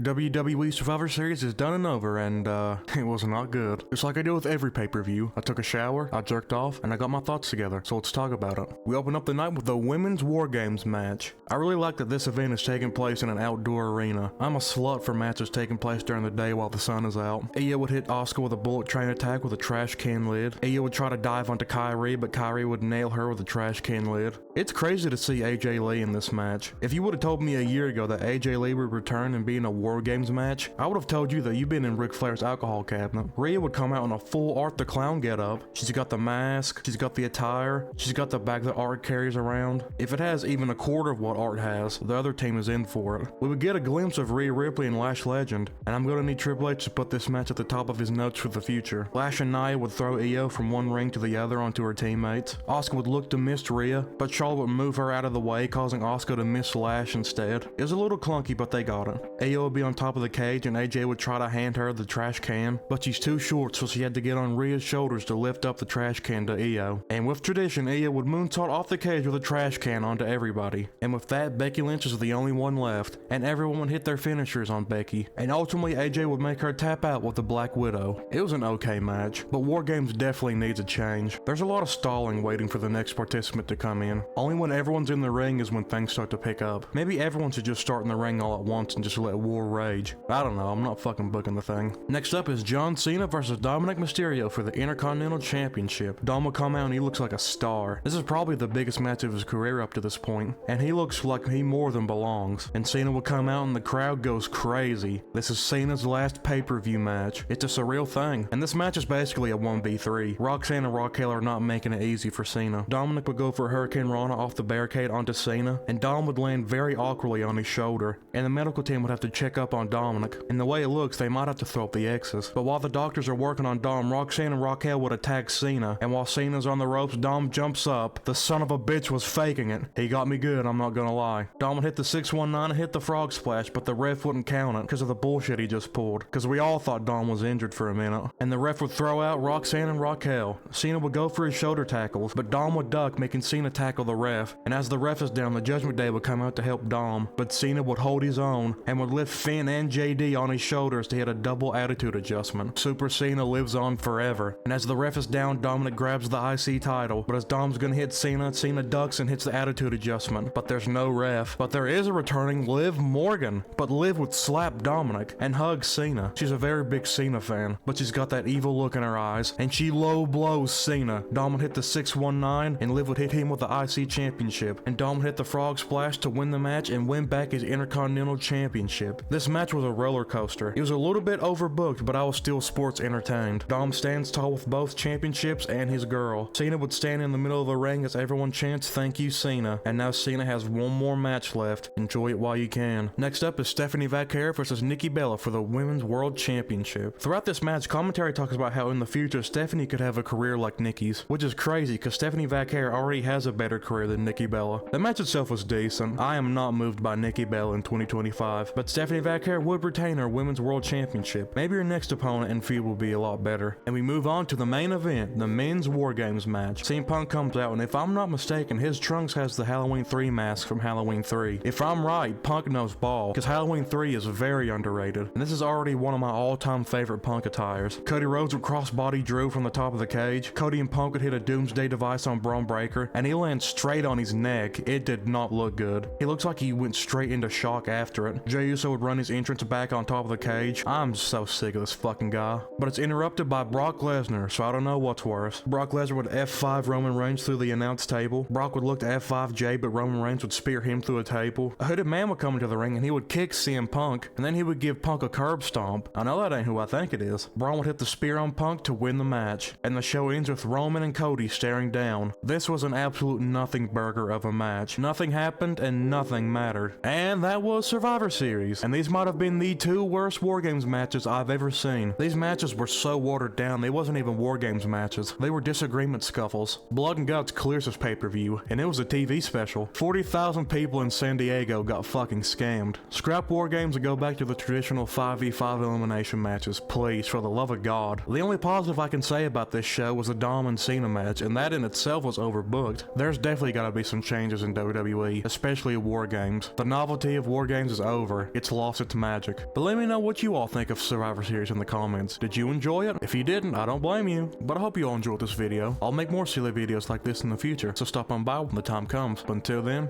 WWE Survivor Series is done and over, and it was not good. Just like I do with every pay-per-view, I took a shower, I jerked off, and I got my thoughts together, so let's talk about it. We open up the night with the Women's War Games match. I really like that this event is taking place in an outdoor arena. I'm a slut for matches taking place during the day while the sun is out. Io would hit Asuka with a bullet train attack with a trash can lid. Io would try to dive onto Kyrie, but Kyrie would nail her with a trash can lid. It's crazy to see AJ Lee in this match. If you would have told me a year ago that AJ Lee would return and be in a War Games match, I would have told you that you've been in Ric Flair's alcohol cabinet. Rhea would come out in a full Art the Clown getup. She's got the mask, she's got the attire, she's got the bag that Art carries around. If it has even a quarter of what Art has, the other team is in for it. We would get a glimpse of Rhea Ripley and Lash Legend, and I'm gonna need Triple H to put this match at the top of his notes for the future. Lash and Nia would throw Io from one ring to the other onto her teammates. Asuka would look to miss Rhea, but Charlotte would move her out of the way, causing Asuka to miss Lash instead. It was a little clunky, but they got it. Io would be on top of the cage, and AJ would try to hand her the trash can, but she's too short, so she had to get on Rhea's shoulders to lift up the trash can to Io. And with tradition, Io would moonsault off the cage with a trash can onto everybody. And with that, Becky Lynch is the only one left, and everyone would hit their finishers on Becky. And ultimately, AJ would make her tap out with the Black Widow. It was an okay match, but War Games definitely needs a change. There's a lot of stalling waiting for the next participant to come in. Only when everyone's in the ring is when things start to pick up. Maybe everyone should just start in the ring all at once and just let war rage. I don't know, I'm not fucking booking the thing. Next up is John Cena versus Dominik Mysterio for the Intercontinental Championship. Dom will come out and he looks like a star. This is probably the biggest match of his career up to this point, and he looks like he more than belongs. And Cena will come out and the crowd goes crazy. This is Cena's last pay-per-view match. It's a surreal thing, and this match is basically a 1v3. Roxanne and Raquel are not making it easy for Cena. Dominic would go for Hurricane Rana off the barricade onto Cena, and Dom would land very awkwardly on his shoulder, and the medical team would have to check up on Dominic. And the way it looks, they might have to throw up the X's. But while the doctors are working on Dom, Roxanne and Raquel would attack Cena, and while Cena's on the ropes, Dom jumps up. The son of a bitch was faking it. He got me good, I'm not gonna lie. Dom would hit the 619 and hit the frog splash, but the ref wouldn't count it because of the bullshit he just pulled. Because we all thought Dom was injured for a minute. And the ref would throw out Roxanne and Raquel. Cena would go for his shoulder tackles, but Dom would duck, making Cena tackle the ref. And as the ref is down, the Judgment Day would come out to help Dom, but Cena would hold his own and would lift Finn and JD on his shoulders to hit a double attitude adjustment. Super Cena lives on forever. And as the ref is down, Dominic grabs the IC title, but as Dom's gonna hit Cena, Cena ducks and hits the attitude adjustment, but there's no ref. But there is a returning Liv Morgan, but Liv would slap Dominic and hug Cena. She's a very big Cena fan, but she's got that evil look in her eyes, and she low blows Cena. Dom would hit the 619, and Liv would hit him with the IC championship, and Dom would hit the frog splash to win the match and win back his Intercontinental Championship. This match was a roller coaster. It was a little bit overbooked, but I was still sports entertained. Dom stands tall with both championships and his girl. Cena would stand in the middle of the ring as everyone chants "Thank you, Cena," and now Cena has one more match left. Enjoy it while you can. Next up is Stephanie Vaquer versus Nikki Bella for the Women's World Championship. Throughout this match, commentary talks about how in the future Stephanie could have a career like Nikki's, which is crazy because Stephanie Vaquer already has a better career than Nikki Bella. The match itself was decent. I am not moved by Nikki Bella in 2025, but Stephanie Vaquer would retain her Women's World Championship. Maybe her next opponent and feud will be a lot better. And we move on to the main event, the Men's War Games match. CM Punk comes out, and if I'm not mistaken, his trunks has the Halloween 3 mask from Halloween 3. If I'm right, Punk knows ball, because Halloween 3 is very underrated, and this is already one of my all-time favorite Punk attires. Cody Rhodes would crossbody Drew from the top of the cage. Cody and Punk would hit a Doomsday device on Braun Breaker, and he lands straight on his neck. It did not look good. He looks like he went straight into shock after it. Jey Uso would run his entrance back on top of the cage. I'm so sick of this fucking guy. But it's interrupted by Brock Lesnar, so I don't know what's worse. Brock Lesnar would F5 Roman Reigns through the announce table. Brock would look to F5 Jey, but Roman Reigns would spear him through a table. A hooded man would come into the ring and he would kick CM Punk, and then he would give Punk a curb stomp. I know that ain't who I think it is. Braun would hit the spear on Punk to win the match, and the show ends with Roman and Cody staring down. This was an absolute nothing burger of a match. Nothing happened and nothing mattered. And that was Survivor Series, and these might have been the 2 worst War Games matches I've ever seen. These matches were so watered down, they wasn't even War Games matches. They were disagreement scuffles. Blood and Guts clears this pay-per-view, and it was a TV special. 40,000 people in San Diego got fucking scammed. Scrap War Games and go back to the traditional 5v5 elimination matches, please, for the love of God. The only positive I can say about this show was the Dom and Cena match, and that in itself was overbooked. There's definitely gotta be some changes in WWE, especially War Games. The novelty of War Games is over. It's lost lost its magic. But let me know what you all think of Survivor Series in the comments. Did you enjoy it? If you didn't, I don't blame you. But I hope you all enjoyed this video. I'll make more silly videos like this in the future, so stop on by when the time comes. But until then,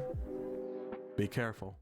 be careful.